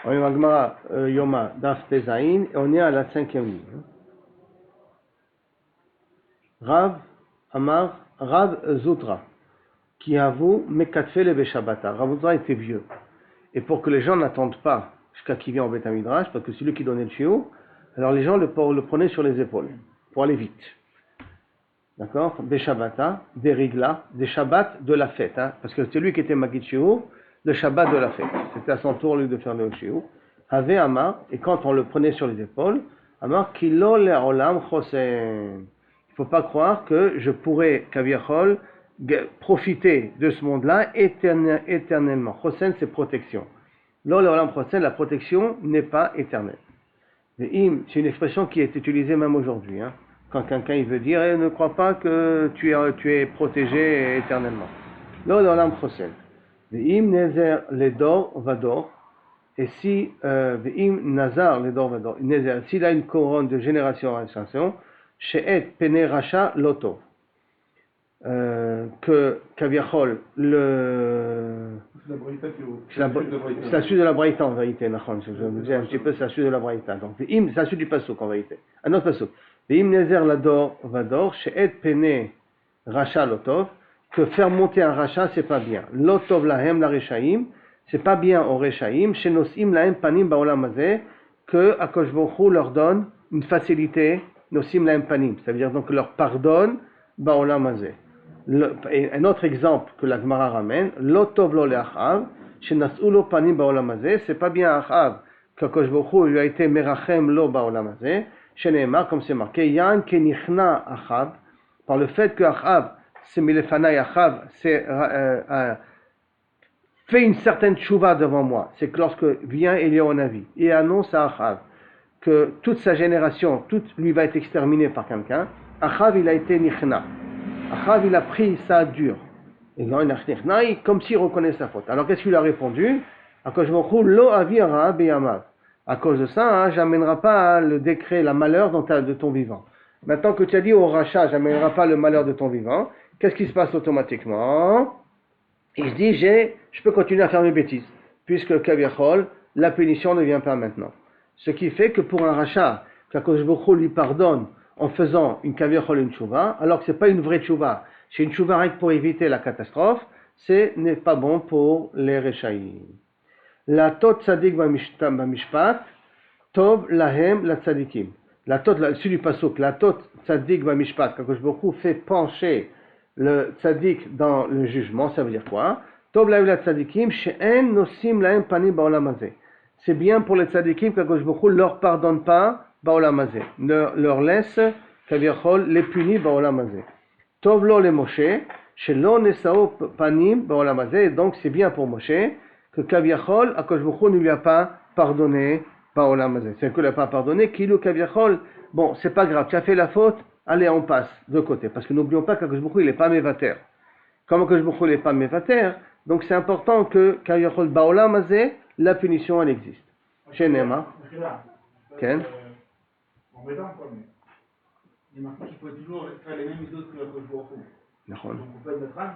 On est dans Gemara Yoma Daf Tezaïn et on est à la 5e ligne. Rav Amar Rav Zoutra qui avoue Mekatfe le Beshabata. Rav Zoutra était vieux. Et pour que les gens n'attendent pas jusqu'à qu'il vienne en Beth Midrash, parce que c'est lui qui donnait le shiur, alors les gens le prenaient sur les épaules pour aller vite. D'accord? Beshabata, des rigla, des shabbats de la fête. Parce que c'est lui qui était Magid shiur, le Shabbat de la fête. C'était à son tour, lui, de faire le shiur. Avait Amar, et quand on le prenait sur les épaules, Amar, Kilo le'olam chosen. Il ne faut pas croire que je pourrais, Kaviachol, profiter de ce monde-là éternellement. Chosen, c'est protection. Lo le'olam chosen, la protection n'est pas éternelle. C'est une expression qui est utilisée même aujourd'hui. Quand quelqu'un il veut dire, ne crois pas que tu es protégé éternellement. Lo le'olam chosen. Ve'im nezer ledor vador. Et si ve'im nazar ledor vador, nezer, s'il a une couronne de génération en génération, she'et pene racha loto, que kaviachol c'est la suite de la braïta en vérité, je me disais un petit peu c'est la suite de la braïta. Donc ve'im, c'est la suite du pasuk en vérité. Un autre pasuk. Ve'im nezer ledor vador, she'et pene racha lotov. Que faire monter un rachat, c'est pas bien. Lotov lahem la rechaim, c'est pas bien au rechaim. Shenosim lahem panim baolam hazeh, que Akadosh Baruch Hu leur donne une facilité. Nosim lahem panim, ça veut dire donc leur pardonne baolam hazeh. Un autre exemple que la Gemara ramène, Lotov lo le'achav, shenasu lo panim baolam hazeh, c'est pas bien Achav qu'Akadosh Baruch Hu lui a été merachem lo baolam hazeh. Sheneemar, comme c'est marqué, yan kenichna Achav, par le fait que Achav c'est Milefanaï Achav, c'est fait une certaine tchouva devant moi. C'est que lorsque vient Eliyahu Navi et annonce à Achav que toute sa génération, toute lui va être exterminée par quelqu'un, Achav il a été nichna. Achav il a pris ça dur. Et non, il a nichna, comme s'il reconnaît sa faute. Alors qu'est-ce qu'il a répondu? À cause lo avira beyamav. À cause de ça, j'amènerai pas le décret, la malheur de ton vivant. Maintenant que tu as dit au rachat, j'amènerai pas le malheur de ton vivant. Qu'est-ce qui se passe automatiquement? Il se dit, je peux continuer à faire mes bêtises, puisque Kaviachol, la punition ne vient pas maintenant. Ce qui fait que pour un rachat, qu'Akadosh Baruch Hu lui pardonne en faisant une Kaviachol, une tchouva, alors que ce n'est pas une vraie tchouva, c'est une tchouva rien que pour éviter la catastrophe, ce n'est pas bon pour les rechaïm. La tot tzadik b'mishpat, tov lahem la tzadikim. La tot, sur du pasuk, la tot tzadik b'mishpat, qu'Akadosh Baruch Hu fait pencher le tzaddik dans le jugement, ça veut dire quoi? Tov lahem la tzadikim, she'en nosim lahem panim ba'olam hazeh. C'est bien pour les tzadikim qu'Akadosh Baruch Hu leur pardonne pas ba'olam hazeh, ne leur laisse kaviachol les punir ba'olam hazeh. Tov lo le Moshe, she'lo nesao panim ba'olam hazeh. Donc c'est bien pour Moshe que kaviachol Akadosh Baruch Hu ne lui a pas pardonné ba'olam hazeh. C'est que lui a pas pardonné, kilo kaviachol. Bon, c'est pas grave, tu as fait la faute. Allez, on passe de côté, parce que n'oublions pas qu'Akadosh Baruch Hu, il n'est pas mévater. Comme Akadosh Baruch Hu, il n'est pas mévater, donc c'est important que Kayachol Baolam Hazeh, la punition, elle existe. Chez Nema. Ken. Embêtant, quoi, mais il est marqué qu'il faut toujours faire les mêmes choses que Akadosh Baruch Hu. Donc on peut être vatran.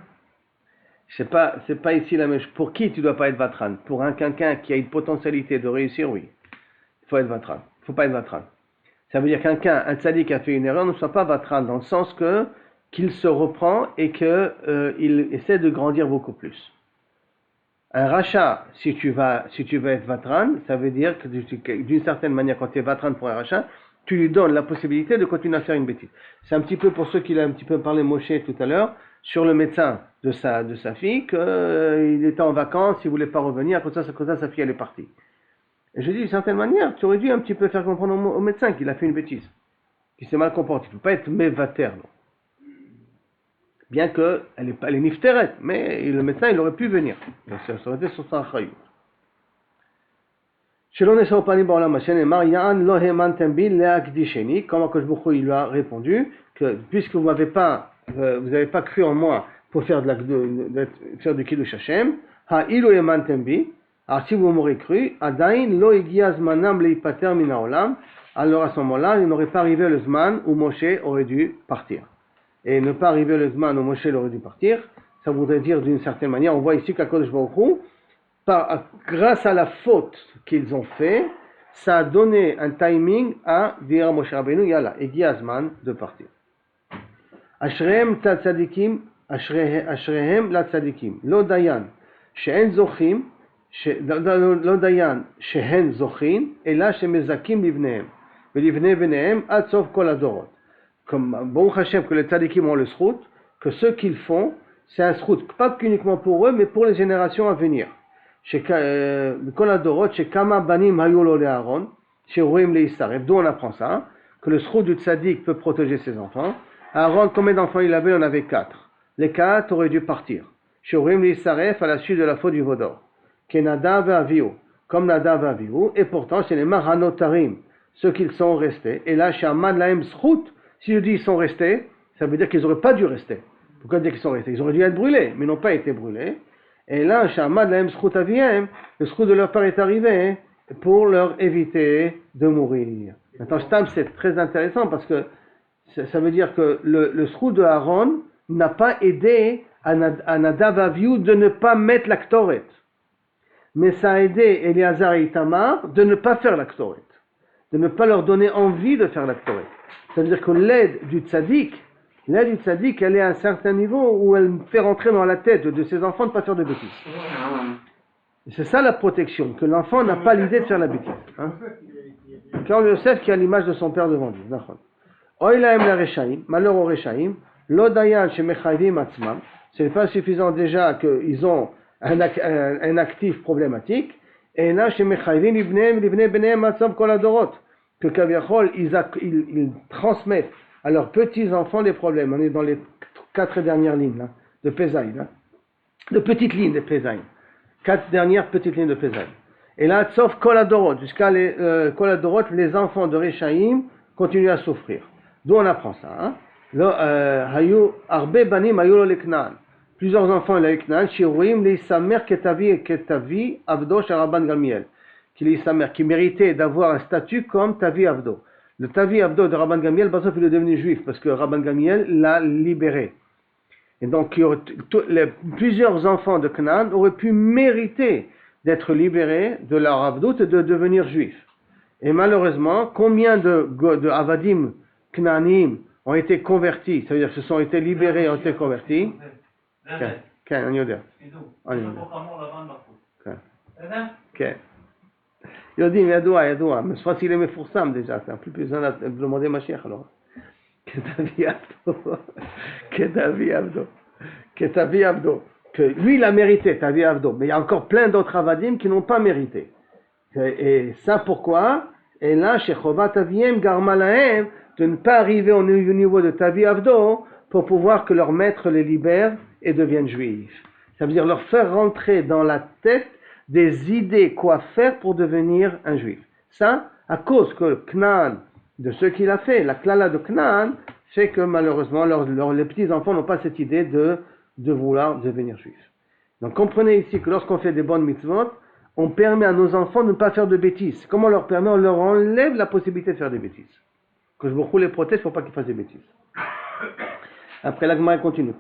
C'est pas ici la même chose. Pour qui tu dois pas être vatran? Pour quelqu'un qui a une potentialité de réussir, oui. Il faut être vatran. Il ne faut pas être vatran. Ça veut dire un tzaddik qui a fait une erreur ne soit pas vatran dans le sens qu'il se reprend et qu'il essaie de grandir beaucoup plus. Un rachat, si tu veux être vatran, ça veut dire que d'une certaine manière, quand tu es vatran pour un rachat, tu lui donnes la possibilité de continuer à faire une bêtise. C'est un petit peu pour ceux qui l'ont un petit peu parlé Moshe tout à l'heure, sur le médecin de sa fille, qu'il était en vacances, il ne voulait pas revenir, à cause de ça, sa fille elle est partie. Et je dis d'une certaine manière, tu aurais dû un petit peu faire comprendre au médecin qu'il a fait une bêtise, qu'il s'est mal comporté. Il ne faut pas être mévater, non. Bien qu'elle est nifteret, mais le médecin il aurait pu venir. Donc ça aurait été sur sa chayut. Selon les Saopani Baolam Hashem, Marian Loheman Tembil Leakdisheni, comme Akadosh Baruch Hu il lui a répondu, que puisque vous n'avez pas cru en moi pour faire du Kiddush Hashem, Ha Ilo Eman Tembi. Alors si vous m'aurez cru, Adain lo igiaz manam leipater min haolam, alors à ce moment-là, il n'aurait pas arrivé le zman où Moshe aurait dû partir. Et ne pas arriver le zman où Moshe aurait dû partir, ça voudrait dire d'une certaine manière, on voit ici qu'Akadosh Baruch Hu, grâce à la faute qu'ils ont fait, ça a donné un timing à dire à Moshe Rabbeinu, yalla, Egi Azman de partir. Ashrehem tzadikim, Ashrehem la tzadikim, lo dayan, she'en zochim, לא דיין שהן זוכין, אלא שמזכים לבניהם, ולבני בניהם עד סוף כל הדורות. Comme Baruch Hashem, que les tzadikim ont le zchut, que ce qu'ils font, c'est un zchut, pas uniquement pour eux, mais pour les générations à venir. כל הדורות, שכמה בנים היו לו לאהרון, שראויים להצטרף. D'où on apprend ça, que le zchut du tzadik peut protéger ses enfants. Aaron, combien d'enfants il avait? Il en avait 4. Les 4 auraient dû partir. שראויים להצטרף à la suite de la faute du Vaudor. Nadav et Avihu, comme Nadav et Avihu, et pourtant c'est les Mahanotarim, ceux qui sont restés. Et là, chez Amad Lahem Zchut, si je dis ils sont restés, ça veut dire qu'ils n'auraient pas dû rester. Pourquoi dire qu'ils sont restés? Ils auraient dû être brûlés, mais ils n'ont pas été brûlés. Et là, chez Amad Lahem Zchut Aviem, le Zchut de leur père est arrivé pour leur éviter de mourir. Maintenant, Stam, c'est très intéressant parce que ça veut dire que le Zchut de Aaron n'a pas aidé à Nadav et Avihu de ne pas mettre la Ktoret. Mais ça a aidé Eliezer et Itamar de ne pas faire la Ktoret, de ne pas leur donner envie de faire la Ktoret. C'est-à-dire que l'aide du tzaddik, elle est à un certain niveau où elle fait rentrer dans la tête de ses enfants de ne pas faire de bêtises. Et c'est ça la protection, que l'enfant n'a pas l'idée de faire la bêtise. Hein? Quand Yosef qui a l'image de son père devant lui. Oy lahem la reshaim, malheur aux reshaim, lo dayan shemechayvim atzmam, ce n'est pas suffisant déjà qu'ils ont un actif problématique, et là, chez Mechayvin, Livne Benehem Matzov Kol Adorot, que Kaviachol, ils transmettent à leurs petits-enfants les problèmes. On est dans les 4 dernières lignes là, de Pesaï, là. De petites lignes de Pesaï. 4 dernières petites lignes de Pesaï. Et là, sauf Kol Adorot, jusqu'à les Kol Adorot, les enfants de Rechaïm continuent à souffrir. D'où on apprend ça. Hein? Hayu Arbe Banim Hayulo Leknaan. Plusieurs enfants il a eu Knan, Shirouim, les Samer, Ketavi, Avdo, Sharaban Gamiel, qui méritait d'avoir un statut comme Tavi Avdo. Le Tavi Avdo de Rabban Gamiel, Bassof, il est devenu juif parce que Rabban Gamiel l'a libéré. Et donc, plusieurs enfants de Knan auraient pu mériter d'être libérés de leur Avdot et de devenir juifs. Et malheureusement, combien de Avadim Knanim ont été convertis, c'est-à-dire se sont été libérés, ont été convertis? כן, אני יודע. כן. יודעים, ידוע. מספס il est מפורסם déjà, c'est un peu plus besoin de demander Mashiach alors. Ketavi Abdo. Que lui il a mérité, Tavi Abdo, mais il y a encore plein d'autres avadim qui n'ont pas mérité. Et ça pourquoi? Et là, chez Chovat Aviem Garma Lahem, de ne pas arriver au niveau de Tavi Abdo pour pouvoir que leur maître les libère et deviennent juifs. Ça veut dire leur faire rentrer dans la tête des idées quoi faire pour devenir un juif. Ça, à cause que Knan, de ce qu'il a fait, la klala de Knan, fait que malheureusement les petits-enfants n'ont pas cette idée de vouloir devenir juifs. Donc comprenez ici que lorsqu'on fait des bonnes mitzvot, on permet à nos enfants de ne pas faire de bêtises. Comment on leur permet? On leur enlève la possibilité de faire des bêtises. Que je beaucoup les protège pour pas qu'ils fassent des bêtises. Après la Gemara continue.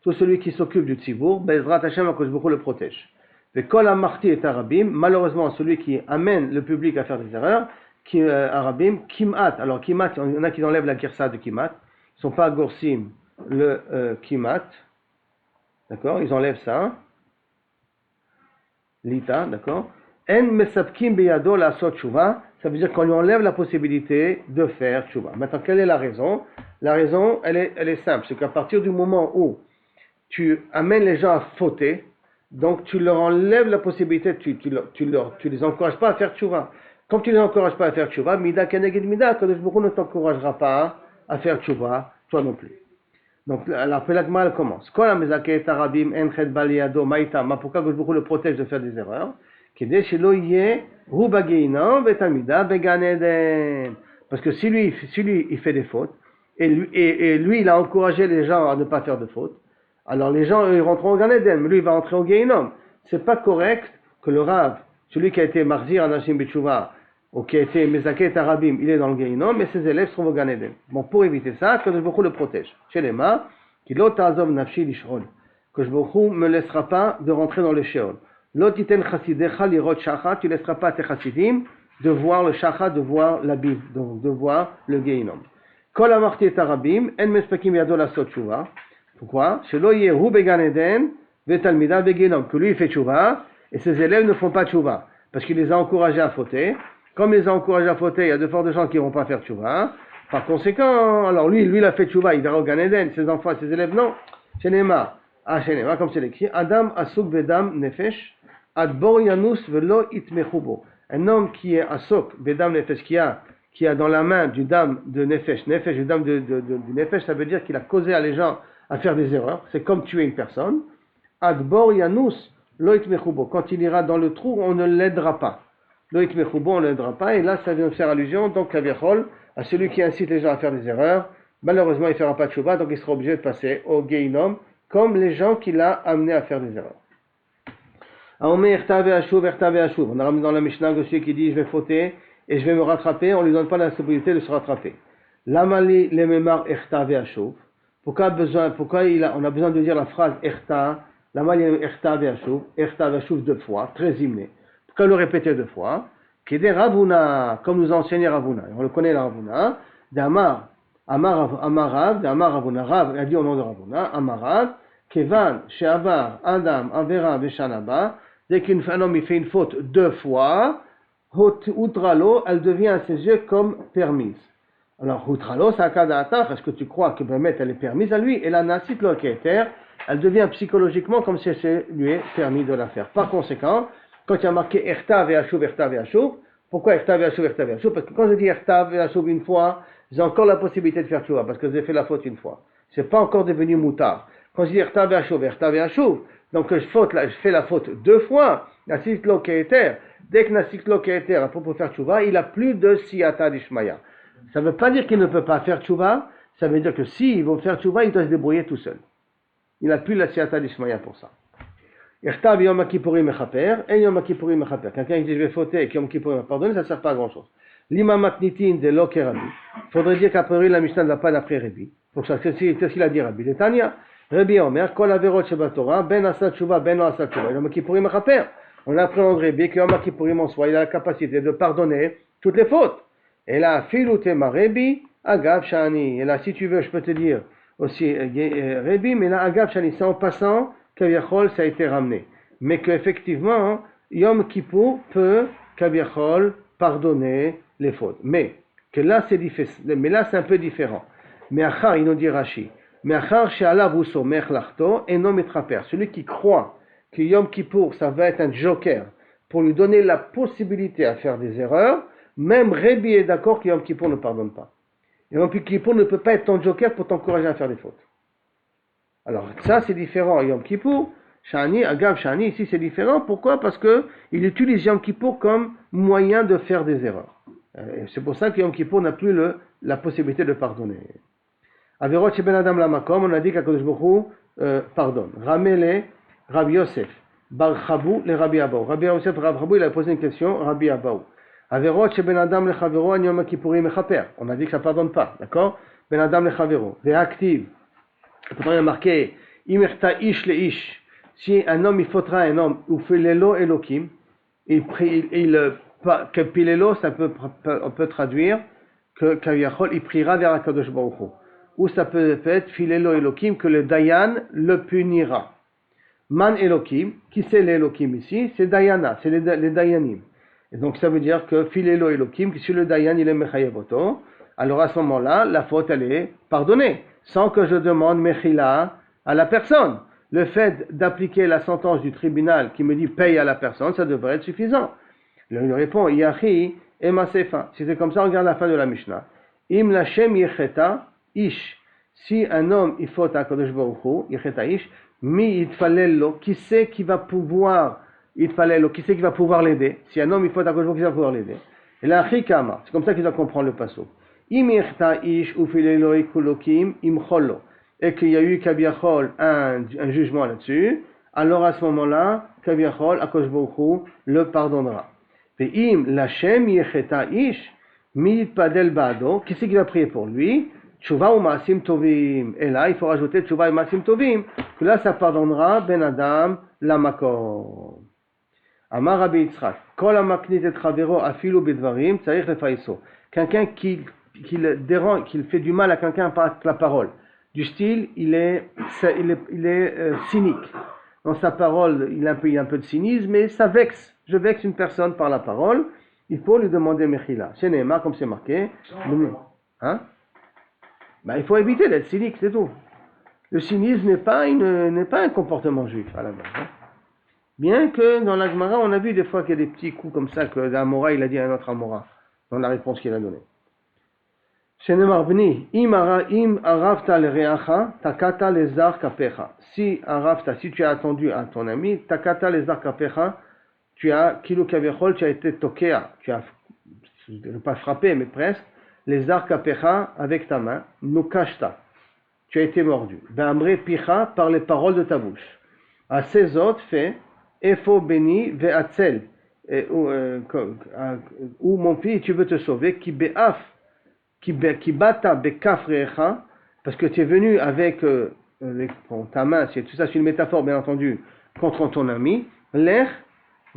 Tout celui qui s'occupe du tzibour, Bezrat Hashem, que beaucoup le protège. Malheureusement, celui qui amène le public à faire des erreurs, Arabim, Kimat. Alors Kimat, il y en a qui enlèvent la girsa de Kimat. Ils ne sont pas Gorsim, le Kimat. D'accord? Ils enlèvent ça. Lita, d'accord? En mesapkim beyado la sot tshuva. Ça veut dire qu'on lui enlève la possibilité de faire tchouva. Maintenant, quelle est la raison? La raison, elle est simple. C'est qu'à partir du moment où tu amènes les gens à fauter, donc tu leur enlèves la possibilité, tu les encourages pas à faire tchouva. Comme tu les encourages pas à faire tchouva, mida keneged mida, Kadosh Baruch Hu ne t'encouragera pas à faire tchouva, toi non plus. Donc, la Pelagma, elle commence. Pourquoi Kadosh Baruch Hu le protège de faire des erreurs? Parce que si lui il fait des fautes, et lui il a encouragé les gens à ne pas faire de fautes, alors les gens ils rentreront au Gan Eden, mais lui il va rentrer au Gehinom. C'est pas correct que le Rav, celui qui a été Marzir Anashim B'Tshuva, ou qui a été Mezaket Arabim, il est dans le Gehinom, mais ses élèves se trouvent au Gan Eden. Bon, pour éviter ça, Kadosh Baruch Hu le protège. Chez les mains, Ki lo ta'azov nafshi lish'ol. Kadosh Baruch Hu me laissera pas de rentrer dans le Sheol. L'otiten chassidecha lirot shachar, tu ne laisseras pas tes chassidim de voir le shachar, de voir la Bible, donc de voir le Gehinom. Kol amarti et arabim, en mespakim yado la sot tshuva. Pourquoi? Shelo yehu began eden, vetalmida begehinom. Que lui il fait tshuva, et ses élèves ne font pas tshuva. Parce qu'il les a encouragés à fauter. Comme il les a encouragés à fauter, il y a de fortes chances qu'ils ne vont pas faire tshuva. Par conséquent, alors lui il a fait tshuva, il verra au Gan Eden, ses enfants et ses élèves, non. Shenema, comme c'est écrit, Adam asuk bedam nefesh, ad bor yanus velo itmechubo. Un homme qui est asuk bedam nefesh, qui a dans la main du dam de nefesh, nefesh, du dam du nefesh, ça veut dire qu'il a causé à les gens à faire des erreurs, c'est comme tuer une personne. Ad bor yanus lo itmechubo, quand il ira dans le trou, on ne l'aidera pas. Lo itmechubo, on ne l'aidera pas, et là ça vient faire allusion, donc kaviachol, à celui qui incite les gens à faire des erreurs. Malheureusement, il ne fera pas de tshuva, donc il sera obligé de passer au Gehinom, comme les gens qu'il a amenés à faire des erreurs. On a ramené dans la Mishnah celui qui dit je vais fauter et je vais me rattraper, on ne lui donne pas la possibilité de se rattraper. Lamali le memar echta ve'ashuv. Pourquoi on a besoin de dire la phrase echta, lamali echta ve'ashuv 2 fois, très hymné. Pourquoi le répéter 2 fois? Qui est Ravuna, comme nous a enseigné Ravuna. On le connaît la Ravuna. D'Amar Rav, Rav, il a dit au nom de Ravuna, Amarav, Kevan, Sheavar, Adam, Avera, Veshanaba, dès qu'un homme il fait une faute 2 fois, Utralo, elle devient à ses yeux comme permise. Alors, Utralo, c'est un cas d'attente, est-ce que tu crois que Bémet, elle est permise à lui? Et la Nasit Loketer, elle devient psychologiquement comme si lui est permis de la faire. Par conséquent, quand il y a marqué Erta ve'ashuv, pourquoi Erta ve'ashuv? Parce que quand je dis Erta ve'ashuv une fois, j'ai encore la possibilité de faire tshuva, parce que j'ai fait la faute une fois. C'est pas encore devenu moutard. Quand je dis Erta ve'ashuv, donc je fais la faute 2 fois, Nasit lo ke'eter, dès que Nasit lo ke'eter, à propos de faire tshuva, il a plus de siyata d'ishmaya. Ça ne veut pas dire qu'il ne peut pas faire tshuva, ça veut dire que s'il veut faire tshuva, il doit se débrouiller tout seul. Il n'a plus la siyata d'ishmaya pour ça. Quelqu'un qui dit je vais fauter et Yom Kippourim m'a pardonné, ça ne sert pas à grand chose. L'imam nitin de lo kerabi. Il faudrait dire qu'a priori la Mishnah ne va pas d'après Rabbi. Donc c'est ce qu'il a dit Rabbi. Letania, Rabbi Omer, kol averot shebatorah, ben asat tshuva, ben no asat tshuva. Yom Kippourim mechaper. On apprend de Rabbi que Yom Kippourim en soi, il a la capacité de pardonner toutes les fautes. Et là, filouté ma Rabbi, agav shani. Et là, si tu veux, je peux te dire aussi Rabbi, mais là, agav shani, c'est en passant. Kaviachol, ça a été ramené. Mais qu'effectivement, Yom Kippour peut, Kaviachol, pardonner les fautes. Mais que là, c'est un peu différent. Mais achar, il nous dit Rashi. Mais achar, she'alav hu somech lachto, eno mitraper. Celui qui croit que Yom Kippour, ça va être un joker pour lui donner la possibilité à faire des erreurs, même Rabbi est d'accord que Yom Kippour ne pardonne pas. Yom Kippour ne peut pas être ton joker pour t'encourager à faire des fautes. Alors ça c'est différent, Yom Kippour, Shani, Agav Shani, ici c'est différent, pourquoi? Parce qu'il utilise Yom Kippour comme moyen de faire des erreurs. C'est pour ça que Yom Kippour n'a plus la possibilité de pardonner. Averot chez Ben Adam Lamakom, on a dit qu'Akadosh Baruch Hu pardonne. Ramele, Rabbi Yosef, Bar Chabou, les Rabbi Abaou. Rabbi Yosef, Rabbi Chabou, il a posé une question, Rabbi Abaou. Averot chez Ben Adam le Chavero, An Yom Kippourim Mechaper. On a dit que ça ne pardonne pas, d'accord? Ben Adam le Chavero, Ve'aktiv. Pourtant il y a marqué Imerta ish le ish. Si un homme il faudra un homme, ou filelo elokim, que pilelo, on peut traduire que Kaviyachol il priera vers Akadosh Baruch Hu. Ou ça peut être filelo elokim, que le dayan le punira. Man elokim, qui c'est l'elokim ici? C'est dayana, c'est les dayanim. Et donc ça veut dire que filelo elokim, que si le dayan il est mechayevoto, alors à ce moment-là, la faute elle est pardonnée. Sans que je demande mechila à la personne. Le fait d'appliquer la sentence du tribunal qui me dit paye à la personne, ça devrait être suffisant. Il lui répond, Yachi et Masefa. Si c'est comme ça, regarde la fin de la Mishnah. Im Lashem Yecheta Ish. Si un homme il faut à Kadosh Baruch Hu, Yecheta Ish, mi itfalello, qui c'est qui va pouvoir l'aider? Si un homme il faut à Kadosh Baruch Hu, qui va pouvoir l'aider? Et là, Chikama, c'est comme ça qu'il doit comprendre le passo. Et qu'il y a eu Kabiachol un jugement là-dessus, alors à ce moment-là, Kabiachol, Akadosh Baruch Hu, le pardonnera. Et Lashem Yecheta Ish, Mitpadel Bado, qui c'est qui va prier pour lui? Tshuva ou Maasim Tovim. Et là, il faut rajouter Tshuva et Maasim Tovim, que là, ça pardonnera Ben Adam Lamakom. Amar Rabbi Yitzchak, Kol hamaknit et chavero afilu bedvarim, tzarich lefaiso. Quelqu'un qui le dérange, qui fait du mal à quelqu'un par la parole. Du style, il est cynique. Dans sa parole, il y a un peu de cynisme, mais ça vexe. Je vexe une personne par la parole. Il faut lui demander mechila. Chez Neymar, comme c'est marqué. Hein? Ben, il faut éviter d'être cynique, c'est tout. Le cynisme n'est pas un comportement juif à la base. Hein? Bien que dans la Gemara, on a vu des fois qu'il y a des petits coups comme ça que l'Amora, il a dit à un autre Amora, dans la réponse qu'il a donnée. Chez Neymar Bni, im aravta le reacha, takata lezar kapecha. Si tu as attendu à ton ami, takata lezar kapecha, tu as été tokea, tu as, pas frappé, mais presque, les arkapecha avec ta main, nukashta, tu as été mordu. Be'amre picha, par les paroles de ta bouche. À ces autres fait, efo beni ve'atzel, où mon fils, tu veux te sauver, ki be'af, ki bata be'kaf re'echa, parce que tu es venu avec ta main, c'est tout ça, c'est une métaphore bien entendu, contre ton ami, l'ech,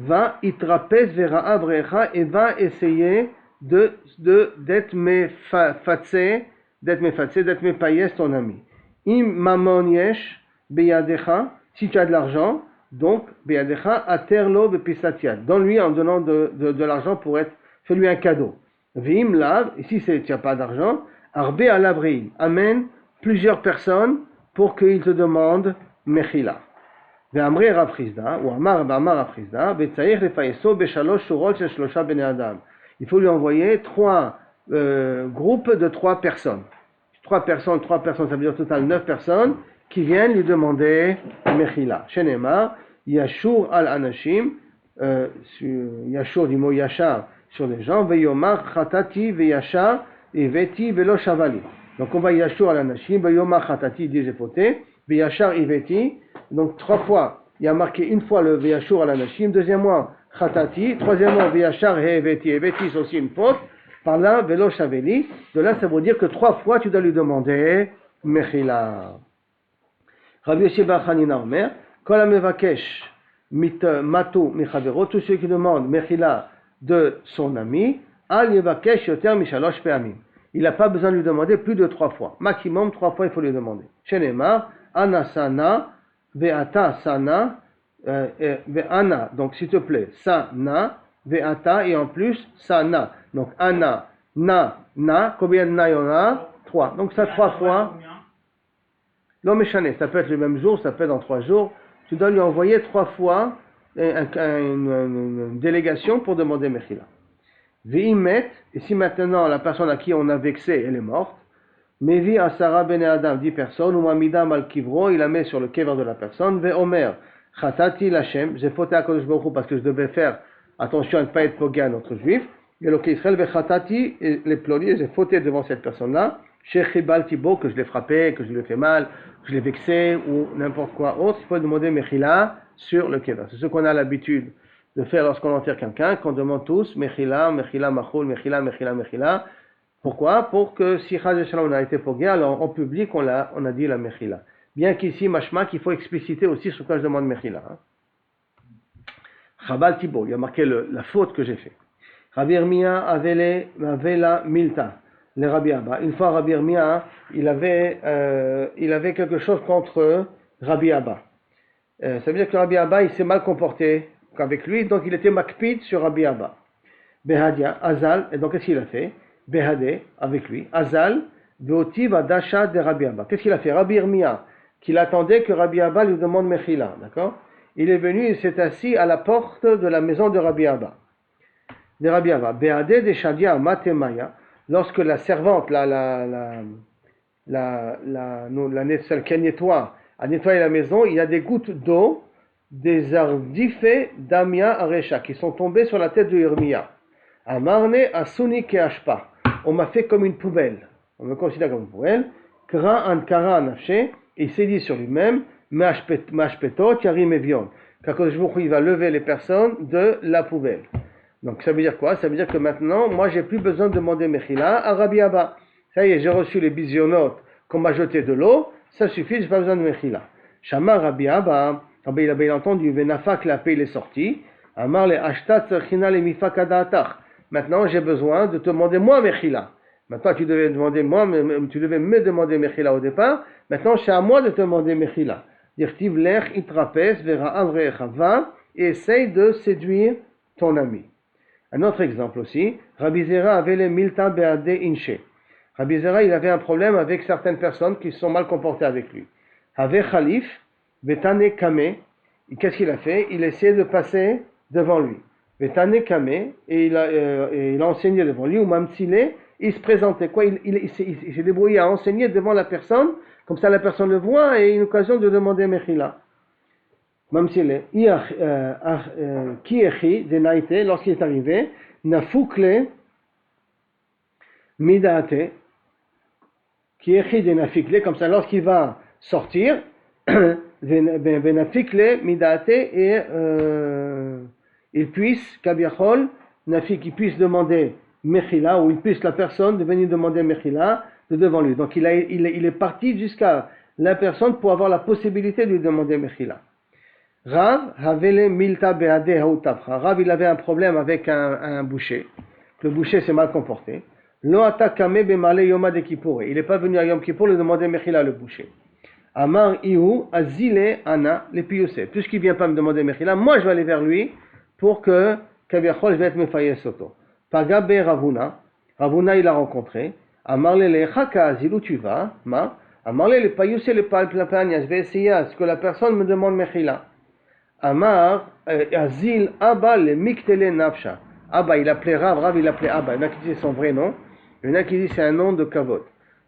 va itrapez vera abrecha et va essayer d'être mefatzé, d'être mepayes ton ami. Im mamon yesh beyadecha, si tu as de l'argent, donc beyadecha aterlo bepisatiat, donne-lui en donnant de l'argent pour fais-lui un cadeau. Vim lav, et si tu n'as pas d'argent, arbe alabri, amène plusieurs personnes pour qu'ils te demandent mechila. ואמרי רב חיסדא, הוא אמר רב חיסדא, וצריך לפייסו בשלוש שורות של 3 בני אדם. Il faut lui envoyer 3 groupes de 3 personnes. 3 personnes, ça veut dire au total 9 personnes qui viennent lui demander mechila. Shenema, yashur al anashim, yashur du mot yashar sur les gens, veyomar chatati veyashar et veti velo shavali. Donc on va yashur al anashim, veyomar chatati dit j'ai fauté, veyashar et veti. Donc 3 fois, il y a marqué une fois le Veyashur à la Nashim, deuxièmement Khatati, troisièmement Veyashar et Eveti. Eveti c'est aussi une faute, par là Velo Shaveli, de là ça veut dire que 3 fois tu dois lui demander Mechila. Rabbi Yossi bar Chanina Omer, Kol hamevakesh matu michavero, tous ceux qui demandent Mechila de son ami, Al yevakesh yoter mishalosh pe'amim. Il n'a pas besoin de lui demander plus de 3 fois. Maximum 3 fois il faut lui demander. Shenemar, Anasana, Ve'ata sana, ve'ana, donc s'il te plaît, sana, ve'ata, et en plus, sana. Donc ana, na, combien de na il y en a? 3. Donc ça 3 fois. L'homme échané, ça peut être le même jour, ça peut être dans 3 jours. Tu dois lui envoyer 3 fois une délégation pour demander mechila. Ve'imet, et si maintenant la personne à qui on a vexé, elle est morte, Mevi Asara Bene Adam, 10 personnes, ou Mamidam al Kivro, il la met sur le kever de la personne, Ve Omer, Chatati Lachem, j'ai fauté à Kodesh Baruch Hu parce que je devais faire attention à ne pas être pogué à notre juif, et le Israël Ve Chatati, et les plombiers, j'ai fauté devant cette personne-là, chez Chibal Tibo, que je l'ai frappé, que je lui ai fait mal, que je l'ai vexé, ou n'importe quoi autre, il faut demander Mechila sur le kever. C'est ce qu'on a l'habitude de faire lorsqu'on enterre quelqu'un, qu'on demande tous Mechila, Mechila Machul, Mechila, Mechila, Mechila. Pourquoi? Pour que si Chaz Shalom on a été pogué, alors en public on a dit la Mechila. Bien qu'ici, machma, qu'il faut expliciter aussi sur quoi je demande Mechila. Chabal Tibo, il y a marqué la faute que j'ai fait. Rabbi Irmia avait la milta, le Rabbi Abba. Une fois Rabbi Irmia, il avait quelque chose contre Rabbi Abba. Ça veut dire que Rabbi Abba, il s'est mal comporté avec lui, donc il était makpid sur Rabbi Abba. Behadia, Azal, et donc qu'est-ce qu'il a fait? Behadé, avec lui, Azal, Beotiv Adasha de Rabbi Abba. Qu'est-ce qu'il a fait? Rabbi Irmia, qu'il attendait que Rabbi Abba lui demande Mechila, d'accord? Il est venu, il s'est assis à la porte de la maison de Rabbi Abba. De Rabbi Abba. Behadé de Shadia Matemaya, lorsque la servante, celle qui a nettoyé la maison, il y a des gouttes d'eau, des ardifes d'Amia Aresha, qui sont tombées sur la tête de Irmia. Amarne Asuni Keashpa. On m'a fait comme une poubelle. On me considère comme une poubelle. Kra an kara anafshe. Il s'est dit sur lui-même, Mashpetot yarim evion. Qu'Akadosh Baruch Hu, il va lever les personnes de la poubelle. Donc ça veut dire quoi? Ça veut dire que maintenant, moi j'ai plus besoin de demander Mechila à Rabbi Abba. Ça y est, j'ai reçu les bisionotes qu'on m'a jeté de l'eau, ça suffit, j'ai pas besoin de Mechila. Shama Rabbi Abba, il a bien entendu, Venafak la paix, il est sorti. Amar le ashta tzarchina le mifakadaatach. Maintenant, j'ai besoin de te demander moi mechila. Maintenant, tu devais me demander mechila au départ. Maintenant, c'est à moi de te demander mechila. Dirtiv lech itrapes vera'av re'echava, et essaye de séduire ton ami. Un autre exemple aussi, Rabbi Zera avait les milta be'ade inche. Rabbi Zera, il avait un problème avec certaines personnes qui se sont mal comportées avec lui. Ave khalif, betane kame, qu'est-ce qu'il a fait? Il essayait de passer devant lui. Betane kame, et il a enseigné devant lui, ou mamtsile, il se présentait. Quoi? Il s'est débrouillé à enseigner devant la personne, comme ça la personne le voit, et une occasion de demander mechila. Mamsile, qui écrit de naïté, lorsqu'il est arrivé, nafoukle midate, qui écrit de nafikle, comme ça lorsqu'il va sortir, nafikle midate, et il puisse, kabiachol, nafik, il puisse demander mechila, ou il puisse la personne de venir demander mechila de devant lui. Donc il est parti jusqu'à la personne pour avoir la possibilité de lui demander mechila. Rav havele milta beade hautafra. Rav, il avait un problème avec un boucher. Le boucher s'est mal comporté. Lo atakame bemale yoma de Kippour. Il n'est pas venu à Yom Kippour lui demander mechila le boucher. Amar ihu azile ana le piyose. Puisqu'il vient pas me demander mechila, moi je vais aller vers lui pour que kabiachol je vais être mefayes soto. Pagabe Ravuna. Ravuna il a rencontré. Amar le lechaka azil où tu vas? Ma. Amar le payuse le palpania. Je vais essayer à ce que la personne me demande mechila. Amar Azil Abba le Miktele Nafsha. Abba, il appelait Rav, il appelait Abba. Il y en a qui disent son vrai nom, il y en a qui disent c'est un nom de Kavod.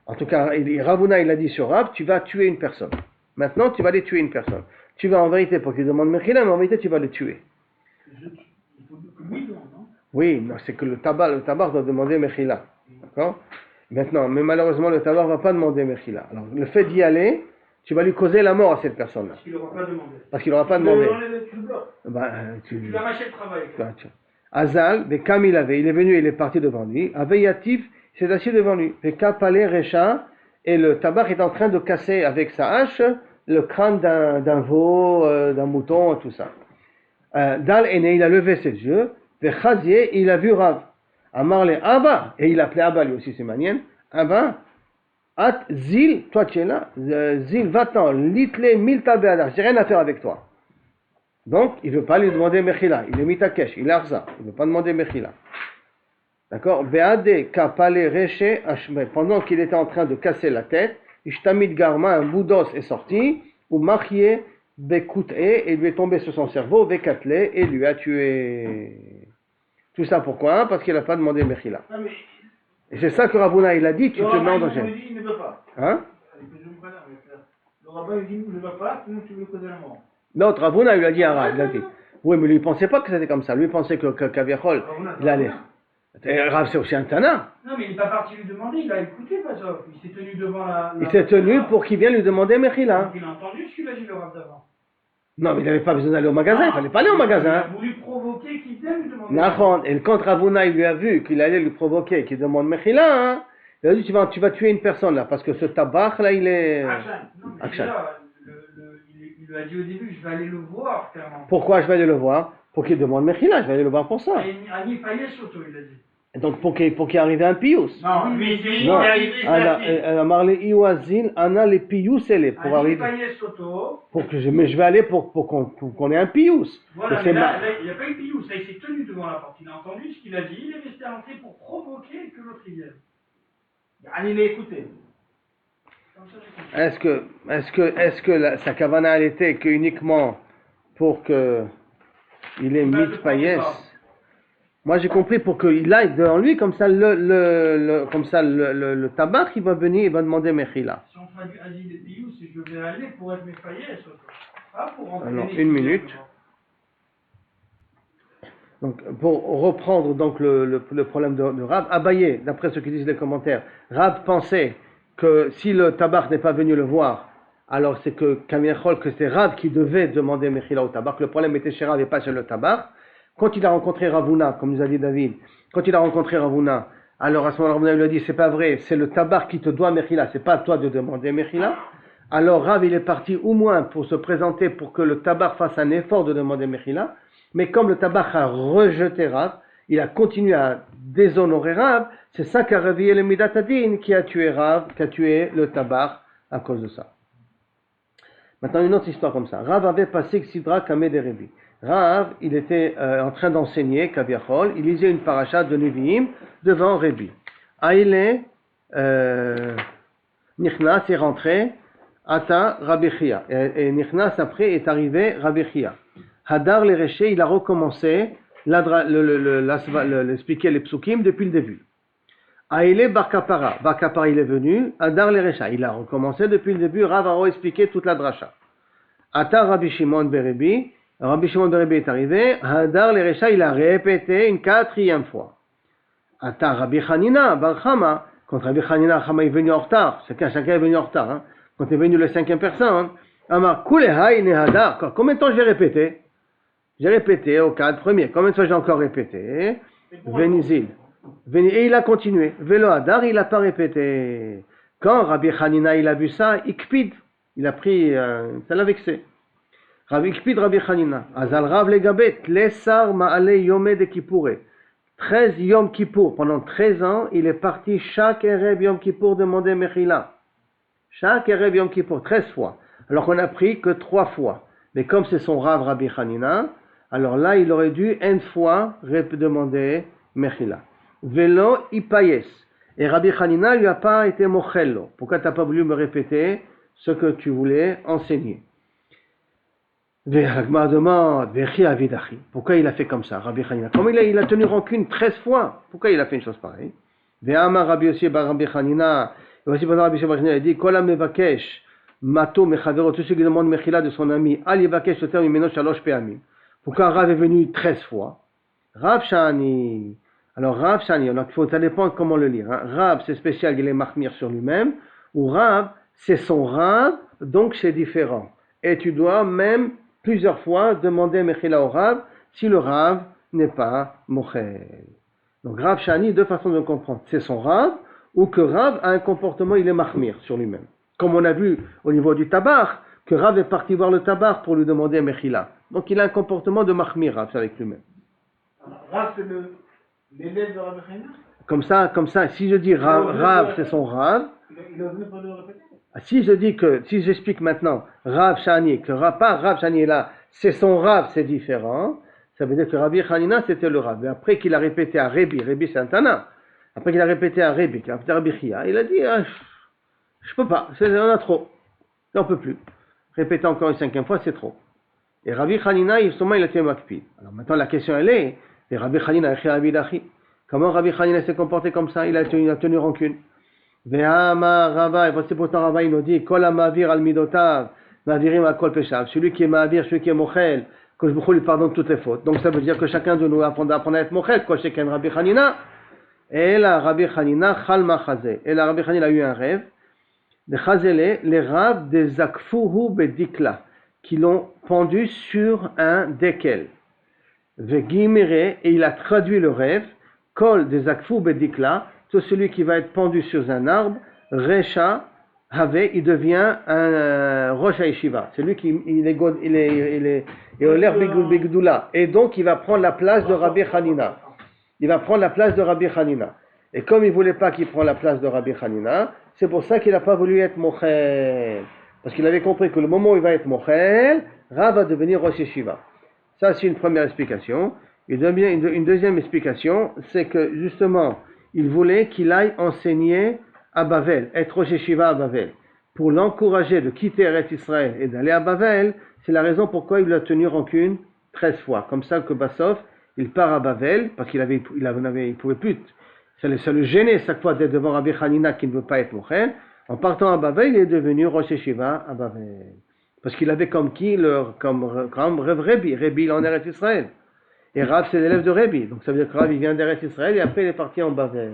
En tout cas, Ravuna, il a dit sur Rav, tu vas tuer une personne. Maintenant, tu vas aller tuer une personne. Tu vas en vérité, pour qu'il demande Mechila, mais en vérité, tu vas le tuer. Il faut que lui demande, non? Oui, non, c'est que le tabar doit demander Mechila. D'accord? Maintenant, mais malheureusement, le tabar ne va pas demander Mechila. Alors, le fait d'y aller, tu vas lui causer la mort à cette personne-là. Parce qu'il n'aura pas demandé. Parce qu'il n'aura pas demandé. Tu le bloques. Tu lui arraches le travail. Azal, Bekam il est venu, il est parti devant lui. Aveyatif, il s'est assis devant lui. Bekapale Recha, et le tabac est en train de casser avec sa hache le crâne d'un veau, d'un mouton, tout ça. Dal Ene, il a levé ses yeux. Vechazie, il a vu Rav. Amarle Abba, et il appelait Abba lui aussi, c'est manienne. Abba. At Zil, toi tu es là, Zil, va-t'en, litle milta be'adar, j'ai rien à faire avec toi. Donc, il ne veut pas lui demander mechila, il est mitakesh, il est arza, il ne veut pas demander mechila. D'accord? Be'ade kapale reche, pendant qu'il était en train de casser la tête, ishtamid garma, un bout d'os est sorti, ou machie bekut'e, et lui est tombé sur son cerveau, vekatle, et lui a tué. Tout ça pourquoi? Parce qu'il n'a pas demandé mechila. Et c'est ça que Ravuna il a dit, tu te mets en danger. Il ne veut pas. Hein? Le rabbin il dit il ne veut pas, sinon tu veux causer la mort. L'autre Ravuna il lui a dit Arabe, il a dit. Oui, mais lui il pensait pas que c'était comme ça. Lui il pensait que Kaviachol, il allait. Rav c'est aussi un tana. Non mais il n'est pas parti lui demander, il a écouté Pazov. Il s'est tenu devant la. Il s'est tenu pour qu'il vienne lui demander Mechila. Il a entendu ce qu'il a dit le Rav d'avant. Non, mais il n'avait pas besoin d'aller au magasin, il ne fallait pas aller au magasin. Il a voulu provoquer qu'il vienne lui demander. Nahon, et quand Ravuna il lui a vu qu'il allait lui provoquer, qu'il demande Mechila, hein, il a dit tu vas tuer une personne là, parce que ce tabac là il est. Akshan. Il lui a dit au début je vais aller le voir clairement. Pourquoi je vais aller le voir? Pour qu'il demande Mechila, je vais aller le voir pour ça. Ani Payet Soto il a dit. Et donc pour qu'il arrive un pius. Non, lui il est arrivé ça. Marle Iwazin, Anna les pius elle est pour arriver. Pour que mais je vais aller pour qu'on ait un pius. Voilà, mais là, il n'y a pas eu pius, là il s'est tenu devant la porte, il a entendu ce qu'il a dit, il est resté à l'entrée pour provoquer que l'autre y vienne. Il l'a écouté. Est-ce que sa kavana elle était que uniquement pour que il ait mit payes? Moi j'ai compris pour qu'il aille devant lui comme ça le tabac il va venir, il va demander mechila. Si on traduit Azil et Pius, c'est je vais aller pour être mes paillettes, pas pour rentrer. Alors une minute. Donc pour reprendre donc le problème de Rav, Abaye, d'après ce que disent les commentaires, Rav pensait que si le tabac n'est pas venu le voir, alors c'est que c'est Rav qui devait demander mechila au tabac. Le problème était chez Rav et pas chez le tabac. Quand il a rencontré Ravuna, comme nous a dit David, quand il a rencontré Ravuna, alors à ce moment-là, Ravuna lui a dit, c'est pas vrai, c'est le tabac qui te doit mechila, c'est pas à toi de demander mechila. Alors Rav, il est parti au moins pour se présenter pour que le tabac fasse un effort de demander mechila. Mais comme le Tabach a rejeté Rav, il a continué à déshonorer Rav, c'est ça qu'a réveillé le Midat Hadin qui a tué Rav, qui a tué le Tabach à cause de ça. Maintenant, une autre histoire comme ça. Rav avait passé Sidra Kameh de Rebi. Rav, il était en train d'enseigner, Kaviachol, il lisait une paracha de Nevi'im devant Rebi. Aïle, Nichnas est rentré, Ata Rabbi Chia. Et Nichnas après est arrivé Rabbi Chia. Hadar le Reché, il a recommencé l'expliquer les psukim depuis le début. Aïle Bar Kapara. Bar Kapara, il est venu. Hadar le Recha, il a recommencé depuis le début. Rav a expliqué toute la dracha. Ata Rabbi Shimon Berebi. Rabbi Shimon Berebi est arrivé. Hadar le Recha, il a répété une 4e fois. Ata Rabbi Hanina Bar Chama. Quand Rabbi Hanina Chama est venu en retard, chacun est venu en retard. Hein. Quand est venu le 5e personne, Amar Kulehai ne Hadar. Combien de temps j'ai répété? J'ai répété au 4 premier. Combien de fois j'ai encore répété? Venizil. Et il a continué. Velo Hadar, il n'a pas répété. Quand Rabbi Hanina il a vu ça, Ikpid. Il a pris, ça l'a vexé. Ikpid Rabbi Hanina. Azal Rav Legabet, Lesar Ma'ale Yome de Kippouré. 13 Yom Kippour. Pendant 13 ans, il est parti chaque Erev Yom Kippour demander Mechila. Chaque Erev Yom Kippour, 13 fois. Alors qu'on n'a pris que 3 fois. Mais comme c'est son Rav Rabbi Hanina, alors là, il aurait dû une fois demander Mechila. Velo Ipayes. Et Rabbi Hanina lui a pas été mochello. Pourquoi tu n'as pas voulu me répéter ce que tu voulais enseigner? L'Agma demande, pourquoi il a fait comme ça, Rabbi Hanina? Comment il a tenu rancune 13 fois? Pourquoi il a fait une chose pareille? Ve'amar Rabbi Yossi bar Rabbi Hanina. Et voici pendant Rabbi Hanina, il dit, Kolam mevakesh, mato mechavero, tout ce qui demande mechila de son ami, al yevakesh le terme imeno shalosh pe'amim. Pourquoi Rav est venu 13 fois? Rav Shani. Alors Rav Shani, ça dépend comment le lire. Hein. Rav, c'est spécial, il est mahmir sur lui-même. Ou Rav, c'est son Rav, donc c'est différent. Et tu dois même plusieurs fois demander Mechila au Rav, si le Rav n'est pas Mochel. Donc Rav Shani, deux façons de comprendre. C'est son Rav, ou que Rav a un comportement, il est mahmir sur lui-même. Comme on a vu au niveau du tabar, que Rav est parti voir le tabar pour lui demander Mechila. Donc il a un comportement de mahmir, Rav, avec lui-même. Rav, c'est l'élève de Rabbi Comme Hanina? ça, si je dis Rav, c'est son Rav. Il a venu pas le répéter? Si je dis que, si j'explique maintenant Rav Shani, que pas Rav Shani est là, c'est son Rav, c'est différent, ça veut dire que Rabbi Hanina c'était le Rav. Et après qu'il a répété à Rebi c'est un Tana, après qu'il a répété à Rebi, qu'il a répété à Rabbi Chia, il a dit, je peux pas, on a trop, on peut plus. Répéter encore une 5e fois, c'est trop. Et Rabbi Hanina, il a été makpid. Alors maintenant la question elle est, et Rabbi Hanina, comment Rabbi Hanina s'est comporté comme ça? Il a tenu rancune. Ve'ama Rava, et voici pourtant Rava il nous dit, Kol ha'ma'avir al midotav, ma'avirim al kol peshav. Celui qui est ma'avir, celui qui est mochel, que je lui pardonne toutes les fautes. Donc ça veut dire que chacun de nous apprend à être mochel, Kol sheken Rabbi Hanina. Et là, Rabbi Hanina, chalma chazé. Et là, Rabbi Hanina a eu un rêve. De chazele, les raves de zakfuhu bedikla, qui l'ont pendu sur un dekel. Ve'gimere, et il a traduit le rêve, Kol de zakfuhu bedikla, tout celui qui va être pendu sur un arbre, Recha, Have, il devient un Rosh Yeshiva. C'est lui qui il est l'air Begdoula. Et donc il va prendre la place de Rabbi Hanina. Il va prendre la place de Rabbi Hanina. Et comme il ne voulait pas qu'il prenne la place de Rabbi Hanina, c'est pour ça qu'il n'a pas voulu être Mochel. Parce qu'il avait compris que le moment où il va être Mochel, Rav va devenir Rosh Yeshiva. Ça c'est une première explication. Une deuxième explication, c'est que justement, il voulait qu'il aille enseigner à Bavel, être Rosh Yeshiva à Bavel. Pour l'encourager de quitter Eretz Israël et d'aller à Bavel, c'est la raison pourquoi il a tenu rancune 13 fois. Comme ça que Bassof, il part à Bavel, parce qu'il il pouvait plus. Ça le gênait chaque fois d'être devant Rabbi Hanina qui ne veut pas être Mochen. En partant à Bavel, il est devenu Rosh Yeshiva à Bavel. Parce qu'il avait comme qui, comme Rebi, il en Eretz Israël. Et Rav, c'est l'élève de Rebi. Donc ça veut dire que Rav, il vient d'Eretz Israël et après il est parti en Bavel.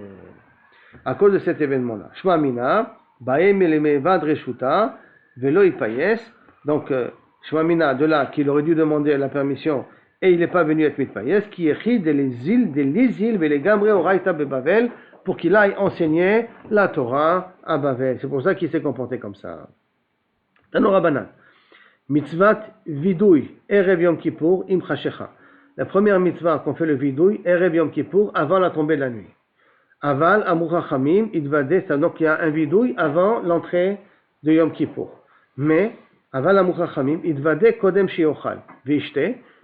À cause de cet événement-là. Shma Mina, Baem Elemevad Reshuta, Velo Ipayes. Donc, Shma Mina, de là, qu'il aurait dû demander la permission et il n'est pas venu être Mitpayes, qui écrit des Lizil, Velegamre Oraita Bebavel, pour qu'il aille enseigner la Torah à Bavel. C'est pour ça qu'il s'est comporté comme ça. Tanora Banan. Mitzvat Vidui, Erev Yom Kippur, Im Chashecha. La première mitzvah qu'on fait le vidouille, Erev Yom Kippour, avant la tombée de la nuit. Aval, Amur Chachamim, Idvadeh, donc il y a un vidouille avant l'entrée de Yom Kippour. Mais, Aval, Amur Chachamim, Idvadeh, Kodem Shiochal, Vishte,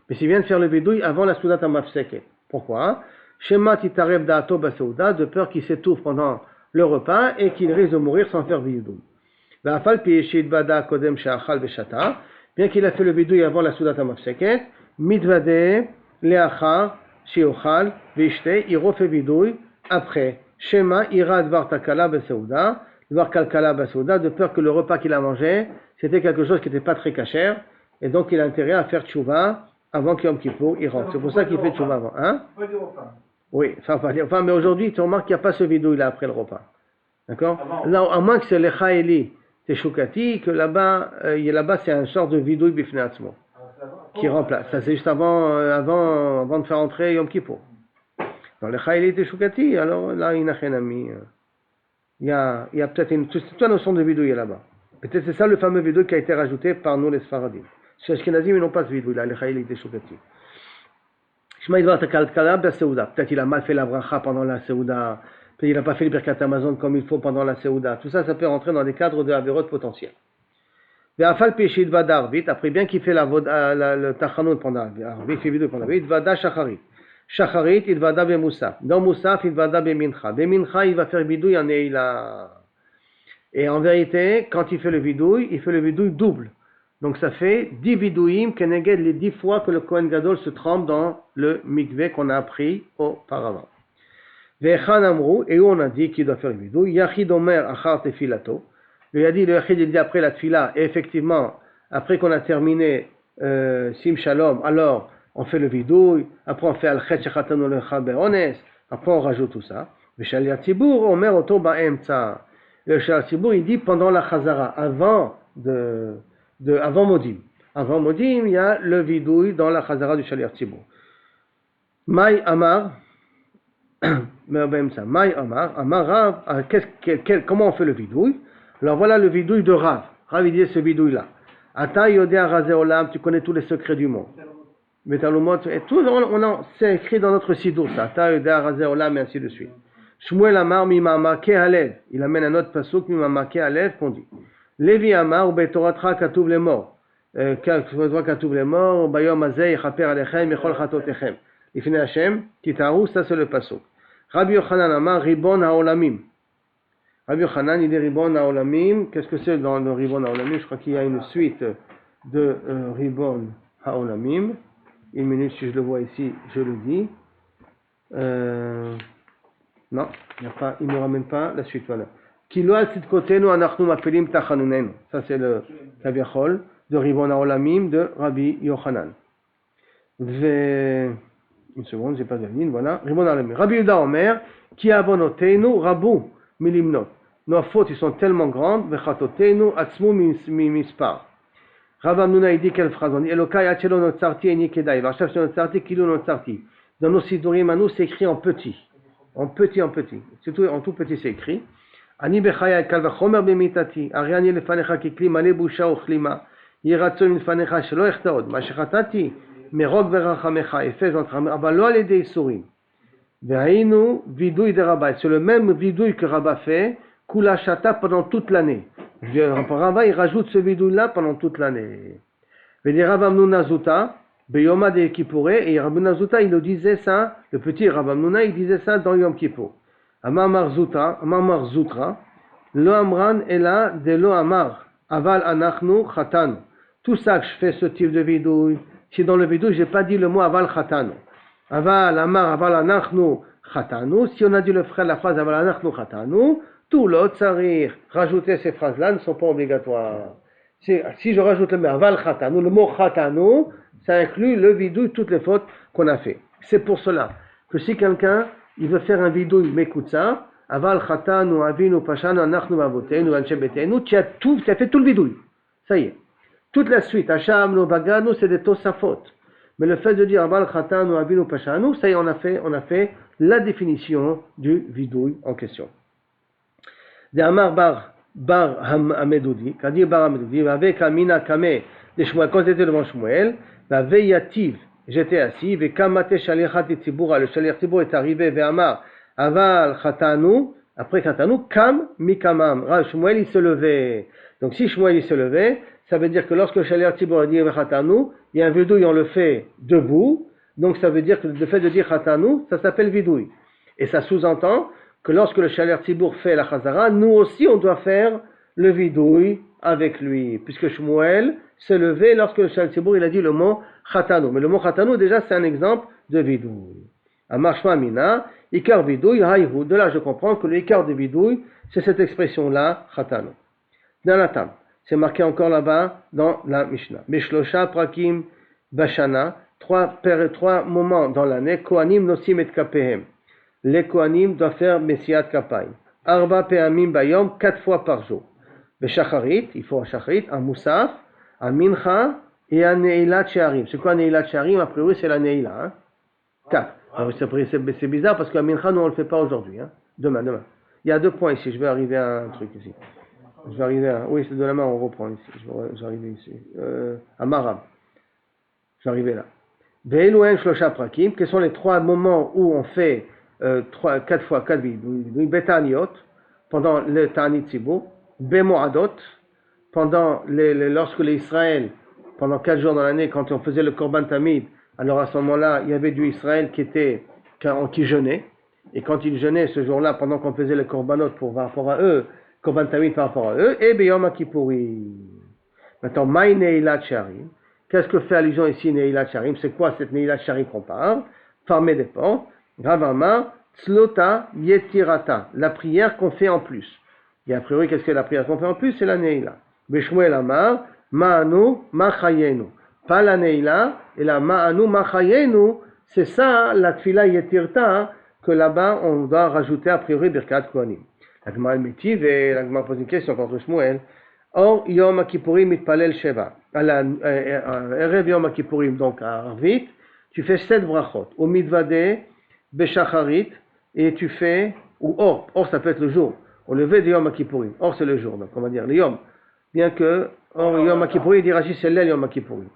mais s'il vient de faire le vidouille avant la Soudat Amafseket. Pourquoi? Shema Titarev Da'ato Basouda, de peur qu'il s'étouffe pendant le repas et qu'il risque de mourir sans faire vidouille. Va'afal pi Shidvada Kodem Sheachal Veshata, bien qu'il a fait le vidouille avant la Soudat Amafseket, Midvadeh, Leachar, Shiochal, Vishte, il refait vidouille après. Shema ira dvar takala basouda, dvar kalkala basouda, de peur que le repas qu'il a mangé, c'était quelque chose qui n'était pas très cachère, et donc il a intérêt à faire tchouva avant qu'Yom Kippour il rentre. C'est pour ça qu'il fait tchouva avant. Hein? Oui, ça va dire. Enfin, mais aujourd'hui, tu remarques qu'il n'y a pas ce vidouille là après le repas. D'accord? Là, à moins que c'est l'Echaeli Teshukati, que là-bas, c'est un sort de vidouille bifneatzmo qui remplace. Ça, c'est juste avant de faire entrer Yom Kippour. Dans le Chayli Teshukati, alors là, il y a peut-être toute la notion de vidouille là-bas. Peut-être c'est ça le fameux vidouille qui a été rajouté par nous les Sfaradim. Chez Ashkenazim, ils n'ont pas ce vidouille là, le Chayli Teshukati. Peut-être il a mal fait la bracha pendant la Seouda, peut-être il n'a pas fait le Birkat Amazon comme il faut pendant la Seouda. Tout ça, ça peut rentrer dans des cadres de Averot potentiels. Après bien qu'il fait le Tachanoun pendant Arvit, il fait vidouille pendant Arvit, Vada Shacharit. Shacharit, il va d'abord Moussaf. Dans Moussaf, il va d'abord Mincha. Des Mincha, il va faire bidouille en Eila. Et en vérité, quand il fait le vidouille double. Donc ça fait 10 bidouïm keneged les 10 fois que le Kohen Gadol se trempe dans le mikveh qu'on a appris auparavant. Ve'echan amrou, et où on a dit qu'il doit faire le bidouille, Yachid Omer achar tefilato. Le Yachid, il dit après la tefila, et effectivement, après qu'on a terminé Sim Shalom, alors on fait le vidouille, après on fait al-chet shechatanu lecha be'ones, après on rajoute tout ça. Le Shaliach Tzibur, Omer oto ba'emtza. Le Shaliach Tzibur, il dit pendant la chazara, avant Modim. Avant Modim, il y a le vidouille dans la chazara du Shaliach Tzibur. Maï Amar, Maï Amar, Rav, comment on fait le vidouille? Alors voilà le vidouille de Rav. Rav, il dit ce vidouille-là. Ata yodea razeh olam, tu connais tous les secrets du monde. Metalumot, et tout, c'est écrit dans notre sidour, ça. Ata yodea razeh olam, et ainsi de suite. Shmuel Amar, mimama ke'alev. Il amène un autre pasuk, mimama ke'alev, qu'on dit. Lévi Amar, ou betoratra katuv les morts. Katuv les morts, bayom azeh, chaper alechem, echol chatotechem. Ifne Hashem, titaru, ça c'est le pasuk. Rabbi Yochanan Amar, ribon haolamim. Rabbi Yochanan, il dit ribon haolamim. Qu'est-ce que c'est dans le ribon haolamim? Je crois qu'il y a une suite de ribon haolamim. Une minute, si je le vois ici, je le dis. Non, il ne ramène pas la suite, voilà. Kilo al tzidkotenu anachnu mapelim tachanunenu. Ça c'est le kaviachol de ribon haolamim de Rabbi Yochanan. Une seconde, j'ai pas de ligne, voilà. Ribon haolamim. Rabbi Yuda Omer, ki avonotenu rabu milimnot. Nos fautes, ils sont tellement grandes, vechatotenu atzmu mispar. Rav Amnuna, il dit quelle phrase? On dit Elokai achelo notzarti eni kedai. Vachav shelo notzarti kilu notzarti. Dans nos sidurim à nous, c'est écrit en petit. En petit. Surtout en tout petit, c'est écrit. Ani bechaya kal vachomer bemitati. Ariani lefanecha kikli male busha ochlima. Yiratzo lefanecha shelo echtaod. Ma shechatati merog verachamecha. Et fais entre aber lo alede isurim. Vehainu vidouille de Rabba. C'est le même vidouille que Rabba fait. Kula shata pendant toute l'année. Rabba, il rajoute ce vidouille-là pendant toute l'année. Vedi Rav Amnuna Zuta, Beyoma de Kippouré, et Rav Amnuna Zuta, il le disait ça, le petit Rav Amnuna, il disait ça dans Yom Kippour. Amar Zutra, Lo Amran Ela de Lo Amar, Aval Anachnu Chatanu. Tout ça que je fais ce type de vidouille, si dans le vidouille, j'ai pas dit le mot Aval Chatanu. Aval Amar, Aval Anachnu Chatanu, si on a dit le frère la phrase Aval Anachnu Chatanu, tout l'autre, sarir, rajouter ces phrases-là ne sont pas obligatoires. Si je rajoute le mot aval khatanu, le mot khatanu, ça inclut le vidouille, toutes les fautes qu'on a fait. C'est pour cela que si quelqu'un, il veut faire un vidouille, m'écoute ça, aval khatanu, avinu, pashanu, anachnu, avotenu, anchebetenu, tu as fait tout le vidouille. Ça y est. Toute la suite, hacham, no baganu, c'est des tosafot. Mais le fait de dire aval khatanu, avinu, pashanu, ça y est, on a fait la définition du vidouille en question. De Amar bar Hamedoudi, Kadir bar Hamedoudi, avec Amina Kame de Shmuel, quand c'était devant Shmuel, Yativ j'étais assis, Vekamate Shaliachat Tzibura, le Shaliach Tzibur est arrivé, Ve'amar, Aval Chatanu, après Chatanu, Kam Mikamam, Shmuel il se levait. Donc si Shmuel il se levait, ça veut dire que lorsque le Shaliach Tzibur a dit Chatanu, il y a un vidouille, on le fait debout, donc ça veut dire que le fait de dire Chatanu, ça s'appelle vidouille. Et ça sous-entend que lorsque le Shaliach Tzibur fait la Chazara, nous aussi on doit faire le vidouille avec lui, puisque Shmuel s'est levé lorsque le Shaliach Tzibur il a dit le mot Chatanu. Mais le mot Chatanu déjà c'est un exemple de vidouille. Amar Shma Mina, Ikar vidouille, haïhu. De là je comprends que le Ikar de vidouille c'est cette expression-là, Chatanu. Dans la table, c'est marqué encore là-bas dans la Mishnah. Meshlosha prakim bashana, trois moments dans l'année, Kohanim nosim et kapehem. Les Kohanim doivent faire Messiat Kapayim. Arba pe'amim bayom, 4 fois par jour. Beshacharit, il faut un shacharit, un moussaf, un mincha et un neilat she'arim. C'est quoi un neilat she'arim? A priori, c'est la neila. Hein? 4. Alors, c'est bizarre parce qu'un mincha, nous, on ne le fait pas aujourd'hui. Hein? Demain. Il y a 2 points ici. Je vais arriver à un truc ici. Je vais arriver à... Oui, c'est de la main, on reprend ici. Je vais arriver ici. À Marab. Je vais arriver là. Ve'eluhen shlosha prakim. Quels sont les 3 moments où on fait 4 fois 4 vidouilles, Betaniot, pendant le Ta'anit Tzibur, Bemoadot, pendant lorsque les Israël, pendant 4 jours dans l'année, quand on faisait le Korban Tamid, alors à ce moment-là, il y avait du Israël qui jeûnait, et quand ils jeûnaient ce jour-là, pendant qu'on faisait le Korbanot par rapport à eux, Korban Tamid par rapport à eux, et Beyom HaKippurim. Maintenant, Maï Neilat Sharim, qu'est-ce que fait allusion ici Neilat Sharim? C'est quoi cette Neilat Sharim qu'on parle? Farmer des portes. Ravama, Tzlota, Yetirata, la prière qu'on fait en plus. Et a priori, qu'est-ce que la prière qu'on fait en plus? C'est la Neila. Beshmuel Amar, Ma'anu, Machayenu. Pas la Neila, et la Ma'anu, Machayenu, c'est ça, la Tfila Yetirta, que là-bas, on doit rajouter a priori Birkat Kohanim. La Gemara Métiv, et la Gemara pose une question contre Shmuel. Or, Yom Kippourim mitpalel Sheva. Erev Yom Kippourim, donc à Arvit, tu fais 7 brachot. Au Mitvade, Beshacharit, et tu fais, ou or ça peut être le jour, au lever de Yom Kippourim. Or c'est le jour, donc on va dire le Yom. Bien que, or Yom Kippourim, il dit Rashi, c'est l'aile Yom Kippourim.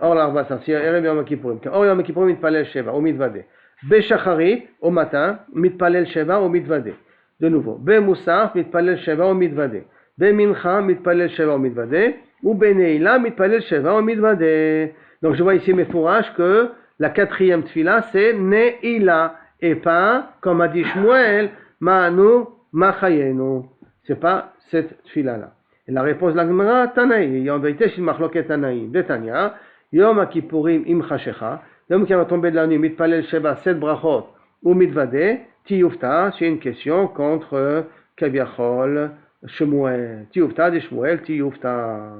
Or l'Arbasa, c'est Yom Kippourim. Or Yom Kippourim, mitpalel Sheva, au Mitvade. Beshacharit, au matin, mitpalel Sheva, au Mitvade. De nouveau, Bemoussaf, mitpalel Sheva, au Mitvade. Bemincha, mitpalel Sheva, au Mitvade. Ou Beneila, mitpalel Sheva, au Mitvade. Donc je vois ici mes fourrages que la 4e tfila c'est Neila et pas, comme a dit Shmuel, Ma'anu, Machayenu. C'est pas cette tfila là. Et la réponse de la Gemara, Tanaï. Et en vérité, c'est une machloket Tanaï. De Tanya, Yom Kippourim im chashecha. Yom qui va tomber de la nuit, mitpalel Sheva, 7 brachot, ou mitvade, tiyufta, c'est une question contre Kaviachol, Shmuel. Tiyufta de Shmuel, tiyufta.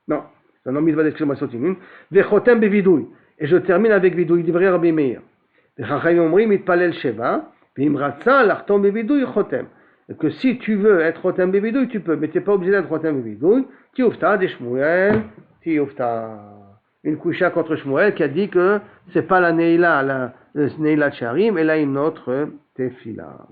Non. Non, mitzvah d'exclamation sotinim. Vechotem bevidouille. Et je termine avec vidouille d'ivrei Rabbi Meir. Vechachayim omrim mitpalel sheva. Vim ratza l'artom bevidouille chotem. Et que si tu veux être chotem bevidouille, tu peux, mais tu n'es pas obligé d'être chotem bevidouille. Tiyufta de Shmuel. Tiyufta. Une coucha contre Shmuel qui a dit que c'est pas la neila, la neila sharim, et là une autre tefila.